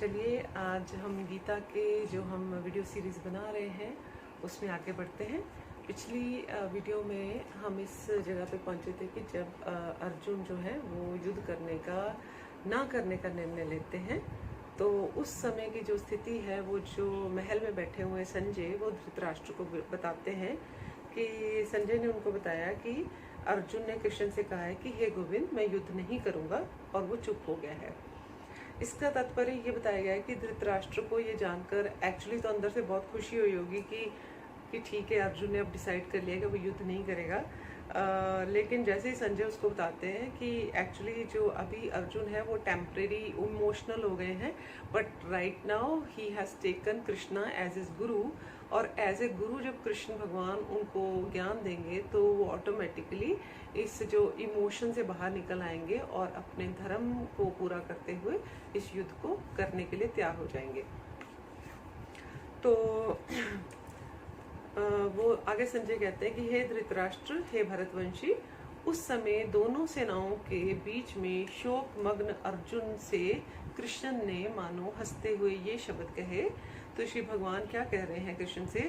चलिए आज हम गीता के जो हम वीडियो सीरीज़ बना रहे हैं उसमें आगे बढ़ते हैं। पिछली वीडियो में हम इस जगह पे पहुंचे थे कि जब अर्जुन जो है वो युद्ध करने का ना करने का निर्णय लेते हैं, तो उस समय की जो स्थिति है, वो जो महल में बैठे हुए संजय वो धृतराष्ट्र को बताते हैं कि संजय ने उनको बताया कि अर्जुन ने कृष्ण से कहा है कि हे गोविंद, मैं युद्ध नहीं करूँगा, और वो चुप हो गया है। इसका तात्पर्य ये बताया गया है कि धृतराष्ट्र को ये जानकर एक्चुअली तो अंदर से बहुत खुशी हुई होगी कि ठीक है, अर्जुन ने अब डिसाइड कर लिया कि वो युद्ध नहीं करेगा। लेकिन जैसे ही संजय उसको बताते हैं कि एक्चुअली जो अभी अर्जुन है वो टेम्परेरी इमोशनल हो गए हैं, but right now he has taken Krishna as his guru, और एज ए गुरु जब कृष्ण भगवान उनको ज्ञान देंगे तो वो ऑटोमेटिकली इस जो इमोशन से बाहर निकल आएंगे और अपने धर्म को पूरा करते हुए इस युद्ध को करने के लिए तैयार हो जाएंगे। तो वो आगे संजय कहते हैं कि हे धृतराष्ट्र, हे भरतवंशी, उस समय दोनों सेनाओं के बीच में शोक मग्न अर्जुन से कृष्ण ने मानो हंसते हुए ये शब्द कहे। तो श्री भगवान क्या कह रहे हैं कृष्ण से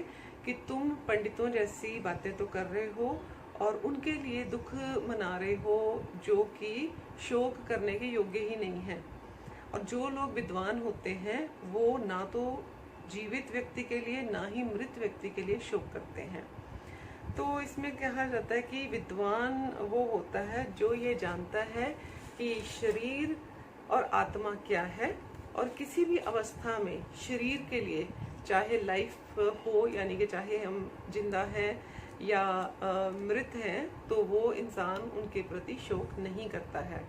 कि तुम पंडितों जैसी बातें तो कर रहे हो और उनके लिए दुख मना रहे हो जो कि शोक करने के योग्य ही नहीं है। और जो लोग विद्वान होते हैं वो ना तो जीवित व्यक्ति के लिए ना ही मृत व्यक्ति के लिए शोक करते हैं। तो इसमें कहा जाता है कि विद्वान वो होता है जो ये जानता है कि शरीर और आत्मा क्या है, और किसी भी अवस्था में शरीर के लिए, चाहे लाइफ हो यानी कि चाहे हम जिंदा हैं या मृत हैं, तो वो इंसान उनके प्रति शोक नहीं करता है।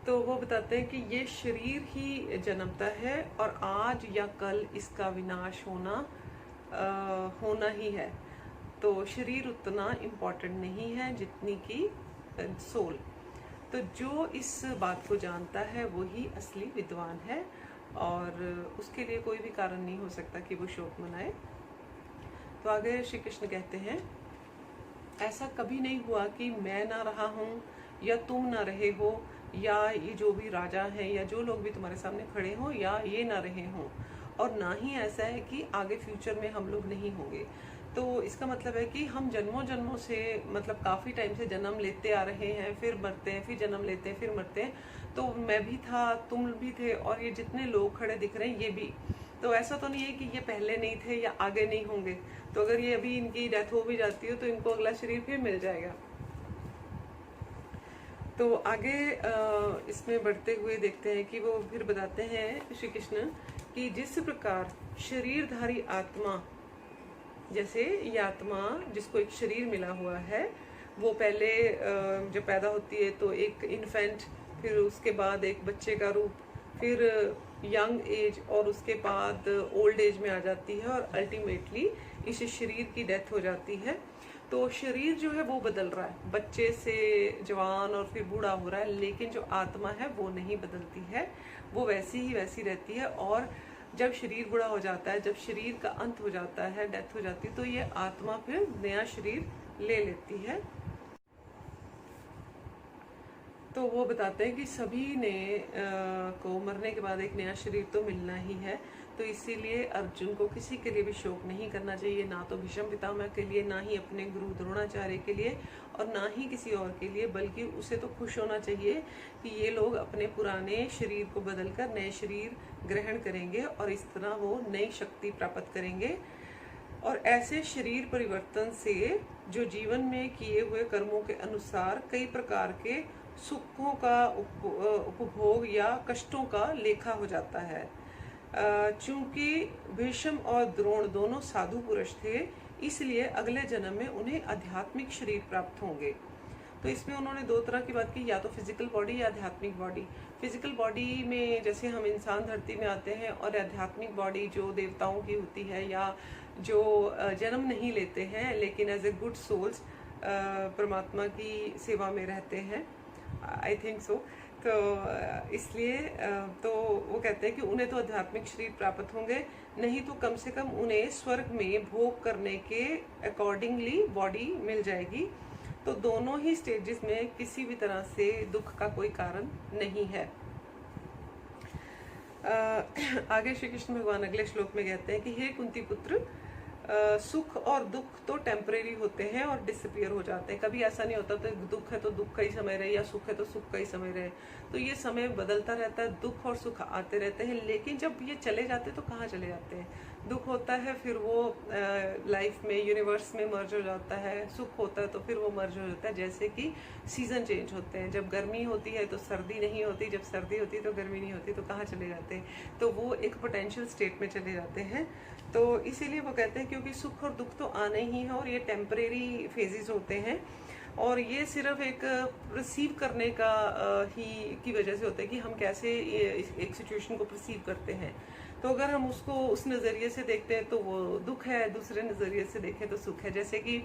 तो वो बताते हैं कि ये शरीर ही जन्मता है और आज या कल इसका विनाश होना ही है। तो शरीर उतना इम्पोर्टेंट नहीं है जितनी कि सोल। तो जो इस बात को जानता है वो ही असली विद्वान है, और उसके लिए कोई भी कारण नहीं हो सकता कि वो शोक मनाए। तो आगे श्री कृष्ण कहते हैं, ऐसा कभी नहीं हुआ कि मैं ना रहा हूँ या तुम ना रहे हो, या ये जो भी राजा हैं या जो लोग भी तुम्हारे सामने खड़े हों या ये ना रहे हों, और ना ही ऐसा है कि आगे फ्यूचर में हम लोग नहीं होंगे। तो इसका मतलब है कि हम जन्मों जन्मों से, मतलब काफ़ी टाइम से जन्म लेते आ रहे हैं, फिर मरते हैं, फिर जन्म लेते हैं, फिर मरते हैं। तो मैं भी था, तुम भी थे, और ये जितने लोग खड़े दिख रहे हैं ये भी। तो ऐसा तो नहीं है कि ये पहले नहीं थे या आगे नहीं होंगे। तो अगर ये अभी इनकी डेथ हो भी जाती है तो इनको अगला शरीर फिर मिल जाएगा। तो आगे इसमें बढ़ते हुए देखते हैं कि वो फिर बताते हैं श्री कृष्ण कि जिस प्रकार शरीरधारी आत्मा, जैसे ये आत्मा जिसको एक शरीर मिला हुआ है, वो पहले जब पैदा होती है तो एक इन्फेंट, फिर उसके बाद एक बच्चे का रूप, फिर यंग एज, और उसके बाद ओल्ड एज में आ जाती है, और अल्टीमेटली इस शरीर की डेथ हो जाती है। तो शरीर जो है वो बदल रहा है, बच्चे से जवान और फिर बूढ़ा हो रहा है, लेकिन जो आत्मा है वो नहीं बदलती है, वो वैसी ही वैसी रहती है। और जब शरीर बूढ़ा हो जाता है, जब शरीर का अंत हो जाता है, डेथ हो जाती है, तो ये आत्मा फिर नया शरीर ले लेती है। तो वो बताते हैं कि सभी ने को मरने के बाद एक नया शरीर तो मिलना ही है। तो इसीलिए अर्जुन को किसी के लिए भी शोक नहीं करना चाहिए, ना तो भीष्म पितामह के लिए, ना ही अपने गुरु द्रोणाचार्य के लिए, और ना ही किसी और के लिए, बल्कि उसे तो खुश होना चाहिए कि ये लोग अपने पुराने शरीर को बदलकर नए शरीर ग्रहण करेंगे और इस तरह वो नई शक्ति प्राप्त करेंगे। और ऐसे शरीर परिवर्तन से जो जीवन में किए हुए कर्मों के अनुसार कई प्रकार के सुखों का उपभोग या कष्टों का लेखा हो जाता है। चूंकि भीष्म और द्रोण दोनों साधु पुरुष थे, इसलिए अगले जन्म में उन्हें आध्यात्मिक शरीर प्राप्त होंगे। तो इसमें उन्होंने दो तरह की बात की, या तो फिजिकल बॉडी या आध्यात्मिक बॉडी। फिजिकल बॉडी में जैसे हम इंसान धरती में आते हैं, और आध्यात्मिक बॉडी जो देवताओं की होती है या जो जन्म नहीं लेते हैं लेकिन एज ए गुड सोल्स परमात्मा की सेवा में रहते हैं, आई थिंक सो। तो इसलिए तो वो कहते हैं कि उन्हें तो आध्यात्मिक शरीर प्राप्त होंगे, नहीं तो कम से कम उन्हें स्वर्ग में भोग करने के अकॉर्डिंगली बॉडी मिल जाएगी। तो दोनों ही स्टेजेस में किसी भी तरह से दुख का कोई कारण नहीं है। आगे श्री कृष्ण भगवान अगले श्लोक में कहते हैं कि हे कुंती पुत्र, सुख और दुख तो टेम्परेरी होते हैं और डिसअपियर हो जाते हैं। कभी ऐसा नहीं होता तो दुख है तो दुख का ही समय रहे, या सुख है तो सुख का ही समय रहे। तो ये समय बदलता रहता है, दुख और सुख आते रहते हैं, लेकिन जब ये चले जाते हैं तो कहाँ चले जाते हैं? दुख होता है फिर वो लाइफ में, यूनिवर्स में मर्ज हो जाता है, सुख होता है तो फिर वो मर्ज हो जाता है। जैसे कि सीजन चेंज होते हैं, जब गर्मी होती है तो सर्दी नहीं होती, जब सर्दी होती है तो गर्मी नहीं होती, तो कहाँ चले जाते हैं? तो वो एक पोटेंशियल स्टेट में चले जाते हैं। तो इसीलिए वो कहते हैं क्योंकि सुख और दुख तो आने ही है और ये टेम्परेरी फेजेस होते हैं, और ये सिर्फ एक रिसीव करने का ही की वजह से होता है कि हम कैसे एक सिचुएशन को परसीव करते हैं। तो अगर हम उसको उस नज़रिए से देखते हैं तो वो दुख है, दूसरे नज़रिए से देखें तो सुख है। जैसे कि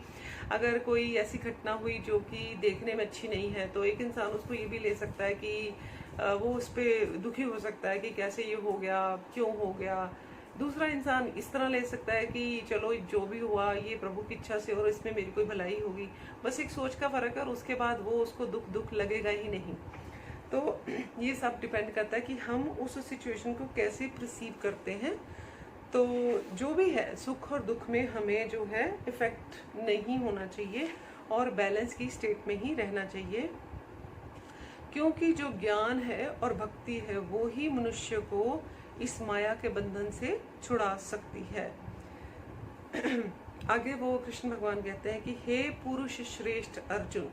अगर कोई ऐसी घटना हुई जो कि देखने में अच्छी नहीं है, तो एक इंसान उसको ये भी ले सकता है कि वो उस पर दुखी हो सकता है कि कैसे ये हो गया, क्यों हो गया। दूसरा इंसान इस तरह ले सकता है कि चलो जो भी हुआ ये प्रभु की इच्छा से और इसमें मेरी कोई भलाई होगी। बस एक सोच का फर्क है, और उसके बाद वो उसको दुख लगेगा ही नहीं। तो ये सब डिपेंड करता है कि हम उस सिचुएशन को कैसे परसीव करते हैं। तो जो भी है, सुख और दुख में हमें जो है इफेक्ट नहीं होना चाहिए और बैलेंस की स्टेट में ही रहना चाहिए, क्योंकि जो ज्ञान है और भक्ति है वो ही मनुष्य को इस माया के बंधन से छुड़ा सकती है। आगे वो कृष्ण भगवान कहते हैं कि हे पुरुष श्रेष्ठ अर्जुन,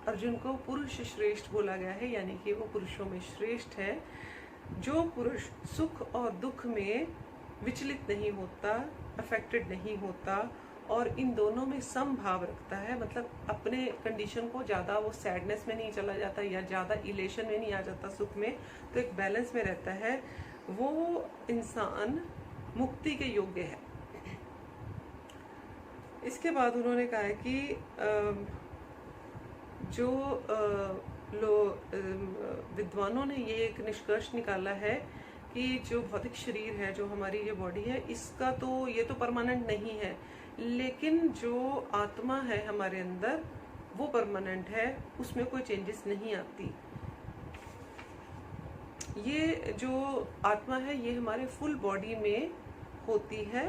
अर्जुन को पुरुष श्रेष्ठ बोला गया है, यानी कि वो पुरुषों में श्रेष्ठ है। जो पुरुष सुख और दुख में विचलित नहीं होता, अफेक्टेड नहीं होता और इन दोनों में समभाव रखता है, मतलब अपने कंडीशन को ज़्यादा वो सैडनेस में नहीं चला जाता या ज़्यादा इलेशन में नहीं आ जाता सुख में, तो एक बैलेंस में रहता है, वो इंसान मुक्ति के योग्य है। इसके बाद उन्होंने कहा है कि जो विद्वानों ने ये एक निष्कर्ष निकाला है कि जो भौतिक शरीर है, जो हमारी ये बॉडी है, इसका तो ये तो परमानेंट नहीं है, लेकिन जो आत्मा है हमारे अंदर वो परमानेंट है, उसमें कोई चेंजेस नहीं आती। ये जो आत्मा है ये हमारे फुल बॉडी में होती है,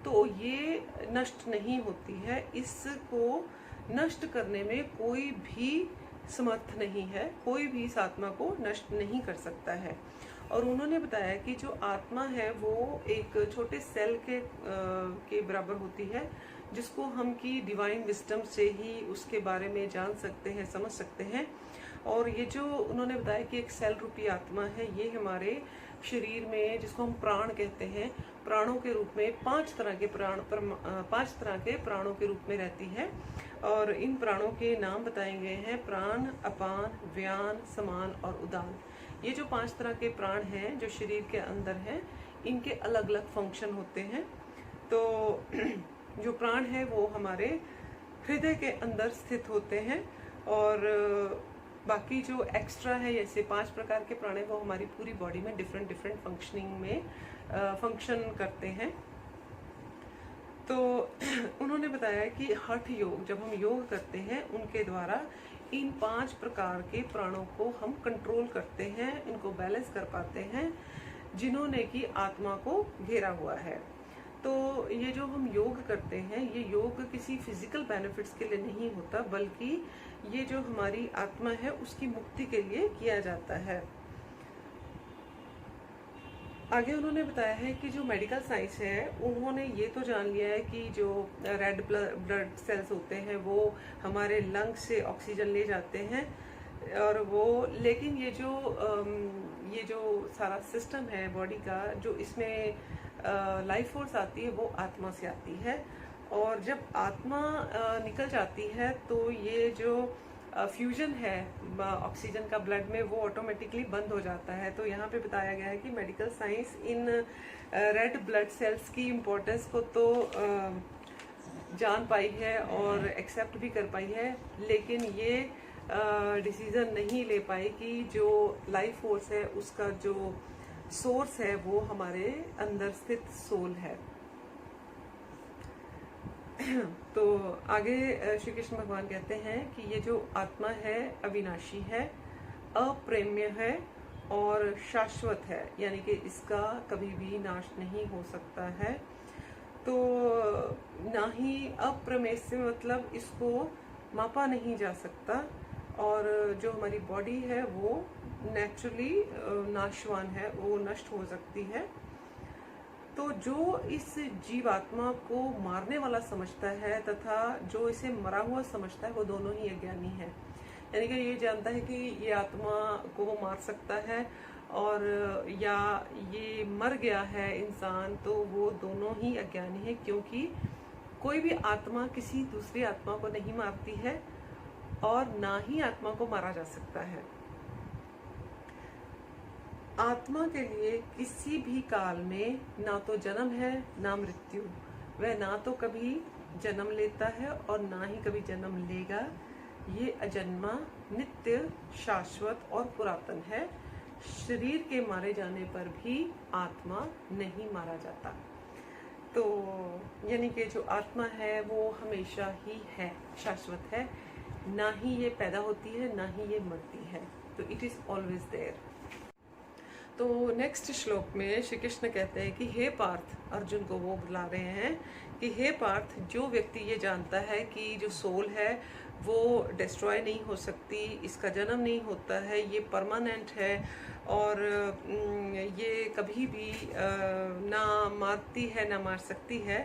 तो ये नष्ट नहीं होती है। इसको नष्ट करने में कोई भी समर्थ नहीं है, कोई भी इस आत्मा को नष्ट नहीं कर सकता है। और उन्होंने बताया कि जो आत्मा है वो एक छोटे सेल के बराबर होती है, जिसको हम की डिवाइन विजडम से ही उसके बारे में जान सकते हैं, समझ सकते हैं। और ये जो उन्होंने बताया कि एक सेल रूपी आत्मा है, ये हमारे शरीर में, जिसको हम प्राण कहते हैं, प्राणों के रूप में पांच तरह के प्राणों के रूप में रहती है। और इन प्राणों के नाम बताए गए हैं प्राण, अपान, व्यान, समान और उदान। ये जो 5 तरह के प्राण हैं जो शरीर के अंदर हैं, इनके अलग अलग फंक्शन होते हैं। तो जो प्राण है वो हमारे हृदय के अंदर स्थित होते हैं, और बाकी जो एक्स्ट्रा है, जैसे 5 प्रकार के प्राण है, वो हमारी पूरी बॉडी में डिफरेंट फंक्शनिंग में फंक्शन करते हैं। तो उन्होंने बताया कि हठ योग, जब हम योग करते हैं उनके द्वारा इन 5 प्रकार के प्राणों को हम कंट्रोल करते हैं, इनको बैलेंस कर पाते हैं, जिन्होंने कि आत्मा को घेरा हुआ है। तो ये जो हम योग करते हैं, ये योग किसी फिजिकल बेनिफिट्स के लिए नहीं होता, बल्कि ये जो हमारी आत्मा है उसकी मुक्ति के लिए किया जाता है। आगे उन्होंने बताया है कि जो मेडिकल साइंस है, उन्होंने ये तो जान लिया है कि जो रेड ब्लड सेल्स होते हैं वो हमारे लंग्स से ऑक्सीजन ले जाते हैं, और वो, लेकिन ये जो सारा सिस्टम है बॉडी का, जो इसमें लाइफ फोर्स आती है, वो आत्मा से आती है। और जब आत्मा निकल जाती है तो ये जो फ्यूजन है ऑक्सीजन का ब्लड में, वो ऑटोमेटिकली बंद हो जाता है। तो यहाँ पे बताया गया है कि medical science in red blood cells की इम्पोर्टेंस को तो जान पाई है और एक्सेप्ट भी कर पाई है, लेकिन ये डिसीजन नहीं ले पाई कि जो लाइफ फोर्स है उसका जो सोर्स है वो हमारे अंदर स्थित सोल है। तो आगे श्री कृष्ण भगवान कहते हैं कि ये जो आत्मा है अविनाशी है, अप्रेम्य है और शाश्वत है, यानी कि इसका कभी भी नाश नहीं हो सकता है। तो ना ही अप्रमेय से मतलब इसको मापा नहीं जा सकता, और जो हमारी बॉडी है वो नेचुरली नाशवान है, वो नष्ट हो सकती है। तो जो इस जीवात्मा को मारने वाला समझता है तथा जो इसे मरा हुआ समझता है, वो दोनों ही अज्ञानी है। यानी कि ये जानता है कि ये आत्मा को वो मार सकता है और या ये मर गया है इंसान, तो वो दोनों ही अज्ञानी है, क्योंकि कोई भी आत्मा किसी दूसरी आत्मा को नहीं मारती है और ना ही आत्मा को मारा जा सकता है। आत्मा के लिए किसी भी काल में ना तो जन्म है ना मृत्यु, वह ना तो कभी जन्म लेता है और ना ही कभी जन्म लेगा। ये अजन्मा, नित्य, शाश्वत और पुरातन है। शरीर के मारे जाने पर भी आत्मा नहीं मारा जाता। तो यानी कि जो आत्मा है वो हमेशा ही है, शाश्वत है, ना ही ये पैदा होती है ना ही ये मरती है। तो इट इज ऑलवेज देयर। तो नेक्स्ट श्लोक में श्री कृष्ण कहते हैं कि हे पार्थ, अर्जुन को वो बुला रहे हैं कि हे पार्थ, जो व्यक्ति ये जानता है कि जो सोल है वो डिस्ट्रॉय नहीं हो सकती, इसका जन्म नहीं होता है, ये परमानेंट है और ये कभी भी ना मारती है ना मार सकती है,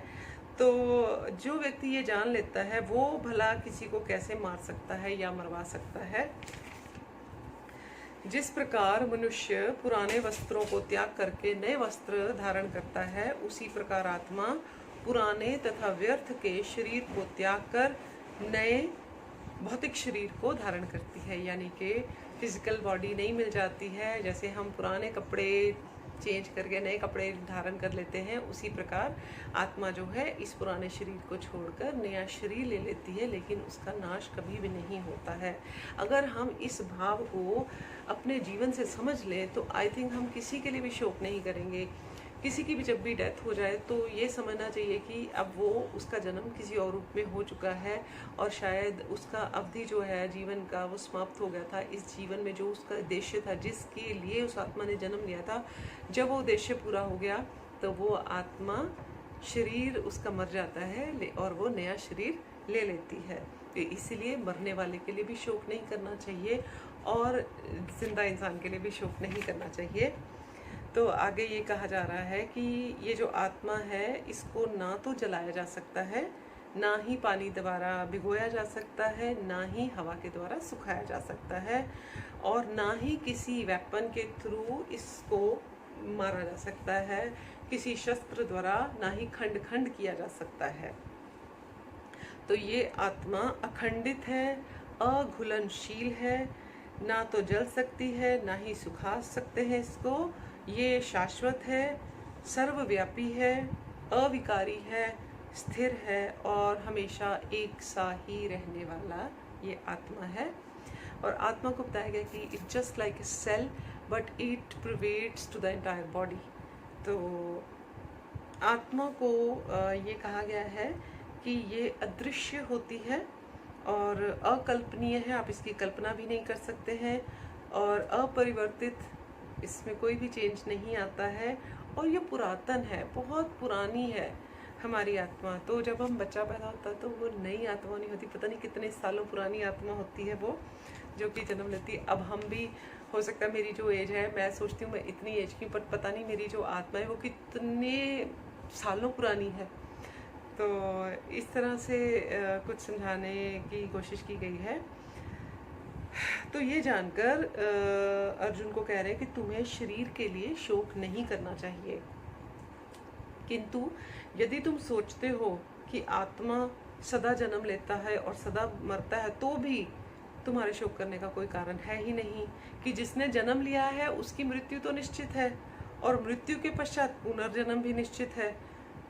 तो जो व्यक्ति ये जान लेता है वो भला किसी को कैसे मार सकता है या मरवा सकता है। जिस प्रकार मनुष्य पुराने वस्त्रों को त्याग करके नए वस्त्र धारण करता है, उसी प्रकार आत्मा पुराने तथा व्यर्थ के शरीर को त्याग कर नए भौतिक शरीर को धारण करती है। यानी कि फिजिकल बॉडी नहीं मिल जाती है, जैसे हम पुराने कपड़े चेंज करके नए कपड़े धारण कर लेते हैं, उसी प्रकार आत्मा जो है इस पुराने शरीर को छोड़कर नया शरीर ले लेती है, लेकिन उसका नाश कभी भी नहीं होता है। अगर हम इस भाव को अपने जीवन से समझ लें तो आई थिंक हम किसी के लिए भी शोक नहीं करेंगे। किसी की भी जब भी डेथ हो जाए तो ये समझना चाहिए कि अब वो उसका जन्म किसी और रूप में हो चुका है और शायद उसका अवधि जो है जीवन का वो समाप्त हो गया था। इस जीवन में जो उसका उद्देश्य था, जिसके लिए उस आत्मा ने जन्म लिया था, जब वो उद्देश्य पूरा हो गया तो वो आत्मा शरीर उसका मर जाता है और वो नया शरीर ले लेती है। तो इसलिए मरने वाले के लिए भी शोक नहीं करना चाहिए और जिंदा इंसान के लिए भी शोक नहीं करना चाहिए। तो आगे ये कहा जा रहा है कि ये जो आत्मा है इसको ना तो जलाया जा सकता है, ना ही पानी द्वारा भिगोया जा सकता है, ना ही हवा के द्वारा सुखाया जा सकता है, और ना ही किसी वेपन के थ्रू इसको मारा जा सकता है, किसी शस्त्र द्वारा ना ही खंड खंड किया जा सकता है। तो ये आत्मा अखंडित है, अघुलनशील है, ना तो जल सकती है ना ही सुखा सकते हैं इसको। ये शाश्वत है, सर्वव्यापी है, अविकारी है, स्थिर है और हमेशा एक सा ही रहने वाला ये आत्मा है। और आत्मा को बताया गया कि it just like a cell but it pervades to the entire body. तो आत्मा को ये कहा गया है कि ये अदृश्य होती है और अकल्पनीय है, आप इसकी कल्पना भी नहीं कर सकते हैं, और अपरिवर्तित, इसमें कोई भी चेंज नहीं आता है, और ये पुरातन है, बहुत पुरानी है हमारी आत्मा। तो जब हम बच्चा पैदा होता है तो वो नई आत्मा नहीं होती, पता नहीं कितने सालों पुरानी आत्मा होती है वो, जो कि जन्म लेती है। अब हम भी, हो सकता है मेरी जो एज है, मैं सोचती हूँ मैं इतनी एज की, पर पता नहीं मेरी जो आत्मा है वो कितने सालों पुरानी है। तो इस तरह से कुछ समझाने की कोशिश की गई है। तो ये जानकर अर्जुन को कह रहे हैं कि तुम्हें शरीर के लिए शोक नहीं करना चाहिए, किंतु यदि तुम सोचते हो कि आत्मा सदा जन्म लेता है और सदा मरता है, तो भी तुम्हारे शोक करने का कोई कारण है ही नहीं, कि जिसने जन्म लिया है उसकी मृत्यु तो निश्चित है और मृत्यु के पश्चात पुनर्जन्म भी निश्चित है।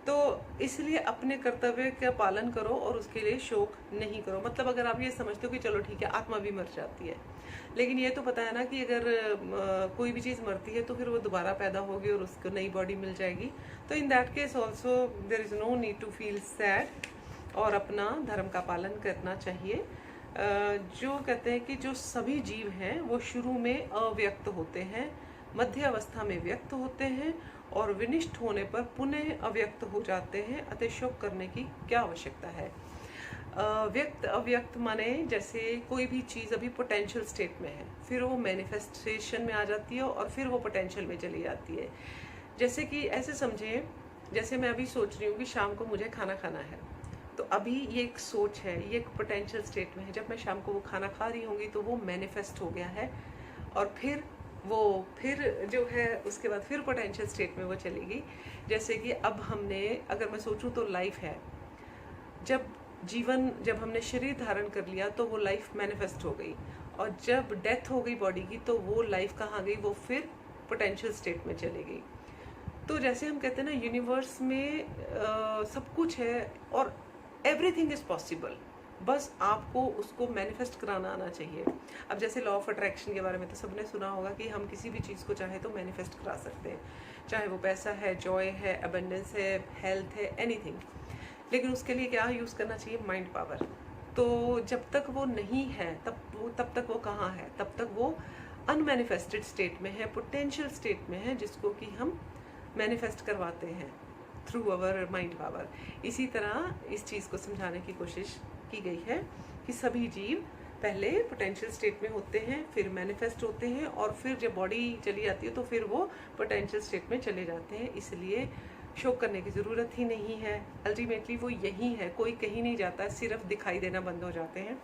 तो इसलिए अपने कर्तव्य का पालन करो और उसके लिए शोक नहीं करो। मतलब अगर आप ये समझते हो कि चलो ठीक है आत्मा भी मर जाती है, लेकिन ये तो पता है ना कि अगर कोई भी चीज़ मरती है तो फिर वो दोबारा पैदा होगी और उसको नई बॉडी मिल जाएगी। तो in that case also there is no need to feel sad और अपना धर्म का पालन करना चाहिए। जो कहते हैं कि जो सभी जीव हैं वो शुरू में अव्यक्त होते हैं मध्य अवस्था में व्यक्त होते हैं और विनिष्ट होने पर पुनः अव्यक्त हो जाते हैं, अतः शोक करने की क्या आवश्यकता है। व्यक्त अव्यक्त माने जैसे कोई भी चीज़ अभी पोटेंशियल स्टेट में है, फिर वो मैनिफेस्टेशन में आ जाती है और फिर वो पोटेंशियल में चली जाती है। जैसे कि ऐसे समझिए, जैसे मैं अभी सोच रही हूँ कि शाम को मुझे खाना खाना है, तो अभी ये एक सोच है, ये एक पोटेंशियल स्टेट में है। जब मैं शाम को वो खाना खा रही होंगी तो वो मैनिफेस्ट हो गया है, और फिर जो है उसके बाद फिर पोटेंशियल स्टेट में वो चलेगी। जैसे कि अब हमने, अगर मैं सोचूं तो लाइफ है, जब हमने शरीर धारण कर लिया तो वो लाइफ मैनिफेस्ट हो गई, और जब डेथ हो गई बॉडी की तो वो लाइफ कहाँ गई, वो फिर पोटेंशियल स्टेट में चली गई। तो जैसे हम कहते हैं ना, यूनिवर्स में सब कुछ है और एवरीथिंग इज पॉसिबल, बस आपको उसको मैनिफेस्ट कराना आना चाहिए। अब जैसे लॉ ऑफ अट्रैक्शन के बारे में तो सबने सुना होगा कि हम किसी भी चीज़ को चाहे तो मैनिफेस्ट करा सकते हैं, चाहे वो पैसा है, जॉय है, अबंडेंस है, हेल्थ है, एनीथिंग। लेकिन उसके लिए क्या यूज़ करना चाहिए, माइंड पावर। तो जब तक वो नहीं है तब तक वो कहाँ है, तब तक वो अनमैनिफेस्टेड स्टेट में है, पोटेंशियल स्टेट में है, जिसको कि हम मैनिफेस्ट करवाते हैं थ्रू अवर माइंड पावर। इसी तरह इस चीज़ को समझाने की कोशिश की गई है कि सभी जीव पहले पोटेंशियल स्टेट में होते हैं, फिर मैनिफेस्ट होते हैं, और फिर जब बॉडी चली जाती है तो फिर वो पोटेंशियल स्टेट में चले जाते हैं। इसलिए शोक करने की ज़रूरत ही नहीं है। अल्टीमेटली वो यही है, कोई कहीं नहीं जाता, सिर्फ दिखाई देना बंद हो जाते हैं।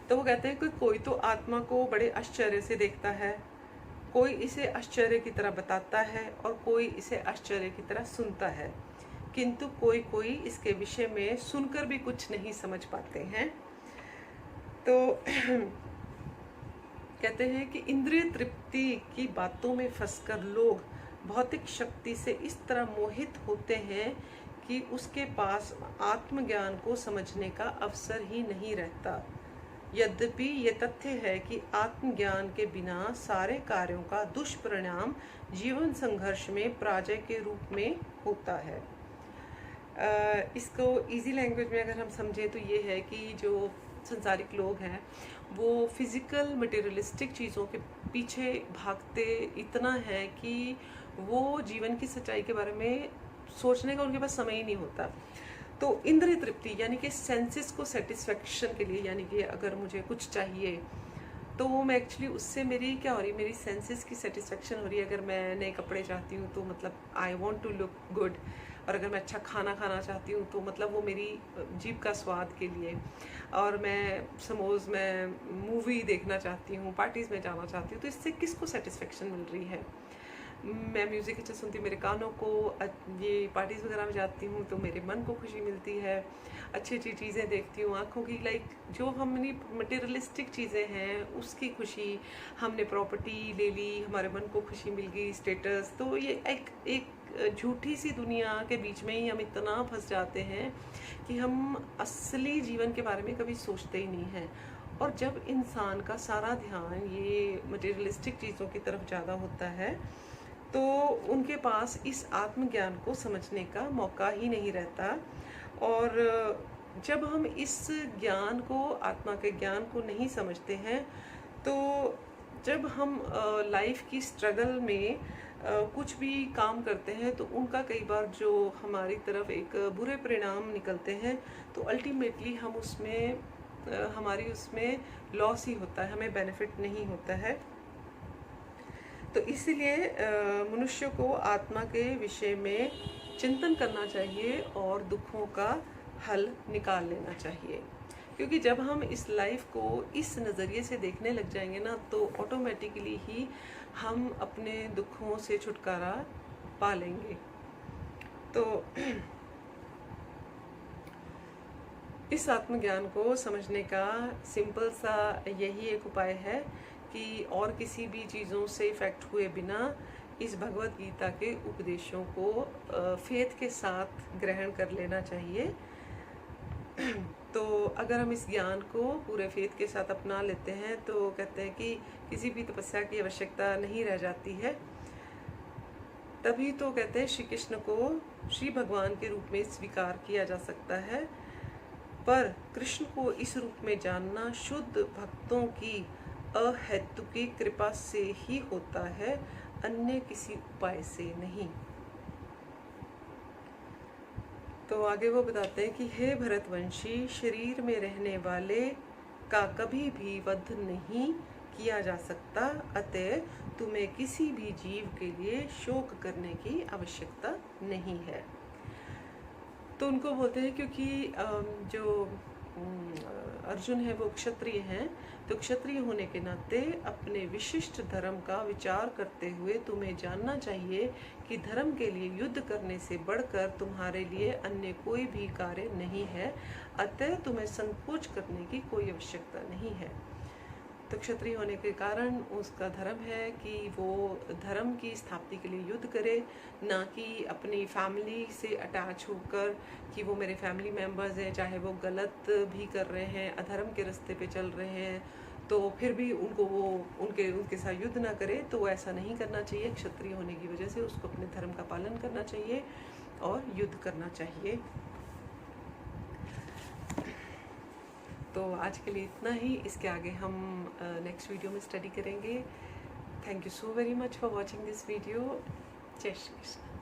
तो वो कहते हैं कि कोई तो आत्मा को बड़े आश्चर्य से देखता है, कोई इसे आश्चर्य की तरह बताता है और कोई इसे आश्चर्य की तरह सुनता है, किंतु कोई इसके विषय में सुनकर भी कुछ नहीं समझ पाते हैं। तो कहते हैं कि इंद्रिय तृप्ति की बातों में फंसकर लोग भौतिक शक्ति से इस तरह मोहित होते हैं कि उसके पास आत्मज्ञान को समझने का अवसर ही नहीं रहता। यद्यपि ये तथ्य है कि आत्मज्ञान के बिना सारे कार्यों का दुष्परिणाम जीवन संघर्ष में पराजय के रूप में होता है। इसको इजी लैंग्वेज में अगर हम समझें तो ये है कि जो संसारिक लोग हैं वो फिज़िकल मटेरियलिस्टिक चीज़ों के पीछे भागते इतना है कि वो जीवन की सच्चाई के बारे में सोचने का उनके पास समय ही नहीं होता। तो इंद्रिय तृप्ति यानी कि सेंसेस को सेटिस्फेक्शन के लिए, यानी कि अगर मुझे कुछ चाहिए तो वो मैं एक्चुअली उससे मेरी क्या हो रही है, मेरी सेंसेस की सेटिस्फेक्शन हो रही है। अगर मैं नए कपड़े चाहती हूँ तो मतलब I want to look good, और अगर मैं अच्छा खाना खाना चाहती हूँ तो मतलब वो मेरी जीभ का स्वाद के लिए, और मैं सपोज मैं मूवी देखना चाहती हूँ, पार्टीज़ में जाना चाहती हूँ, तो इससे किसको सेटिस्फेक्शन मिल रही है। मैं म्यूज़िक अच्छा सुनती हूँ, मेरे कानों को, ये पार्टीज़ वगैरह में जाती हूँ तो मेरे मन को खुशी मिलती है, अच्छी अच्छी चीज़ें देखती हूँ, आँखों की लाइक जो हमने मटेरियलिस्टिक चीज़ें हैं उसकी खुशी, हमने प्रॉपर्टी ले ली, हमारे मन को खुशी मिल गई, स्टेटस। तो ये एक झूठी सी दुनिया के बीच में ही हम इतना फंस जाते हैं कि हम असली जीवन के बारे में कभी सोचते ही नहीं हैं। और जब इंसान का सारा ध्यान ये मटेरियलिस्टिक चीज़ों की तरफ ज़्यादा होता है तो उनके पास इस आत्मज्ञान को समझने का मौका ही नहीं रहता। और जब हम इस ज्ञान को, आत्मा के ज्ञान को नहीं समझते हैं, तो जब हम लाइफ की स्ट्रगल में कुछ भी काम करते हैं तो उनका कई बार जो हमारी तरफ एक बुरे परिणाम निकलते हैं तो अल्टीमेटली हम उसमें हमारी उसमें लॉस ही होता है, हमें बेनिफिट नहीं होता है। तो इसीलिए मनुष्य को आत्मा के विषय में चिंतन करना चाहिए और दुखों का हल निकाल लेना चाहिए, क्योंकि जब हम इस लाइफ को इस नज़रिए से देखने लग जाएंगे ना तो ऑटोमेटिकली ही हम अपने दुखों से छुटकारा पा लेंगे। तो इस आत्मज्ञान को समझने का सिंपल सा यही एक उपाय है कि और किसी भी चीज़ों से इफ़ेक्ट हुए बिना इस भगवत गीता के उपदेशों को फेथ के साथ ग्रहण कर लेना चाहिए। तो अगर हम इस ज्ञान को पूरे फेथ के साथ अपना लेते हैं तो कहते हैं कि किसी भी तपस्या की आवश्यकता नहीं रह जाती है। तभी तो कहते हैं श्री कृष्ण को श्री भगवान के रूप में स्वीकार किया जा सकता है, पर कृष्ण को इस रूप में जानना शुद्ध भक्तों की अहेतुकी कृपा से ही होता है, अन्य किसी उपाय से नहीं। तो आगे वो बताते हैं कि हे भरतवंशी, शरीर में रहने वाले का कभी भी वध नहीं किया जा सकता, अतः तुम्हें किसी भी जीव के लिए शोक करने की आवश्यकता नहीं है। तो उनको बोलते हैं क्योंकि जो अर्जुन है वो क्षत्रिय हैं, तो क्षत्रिय होने के नाते अपने विशिष्ट धर्म का विचार करते हुए तुम्हें जानना चाहिए कि धर्म के लिए युद्ध करने से बढ़कर तुम्हारे लिए अन्य कोई भी कार्य नहीं है, अतः तुम्हें संकोच करने की कोई आवश्यकता नहीं है। तो क्षत्रिय होने के कारण उसका धर्म है कि वो धर्म की स्थापना के लिए युद्ध करे, ना कि अपनी फैमिली से अटैच होकर कि वो मेरे फैमिली मेम्बर्स हैं, चाहे वो गलत भी कर रहे हैं, अधर्म के रास्ते पे चल रहे हैं, तो फिर भी उनको वो उनके साथ युद्ध ना करे। तो वो ऐसा नहीं करना चाहिए। क्षत्रिय होने की वजह से उसको अपने धर्म का पालन करना चाहिए और युद्ध करना चाहिए। तो आज के लिए इतना ही। इसके आगे हम नेक्स्ट वीडियो में स्टडी करेंगे। Thank you so very much for watching this video. जय श्री कृष्ण।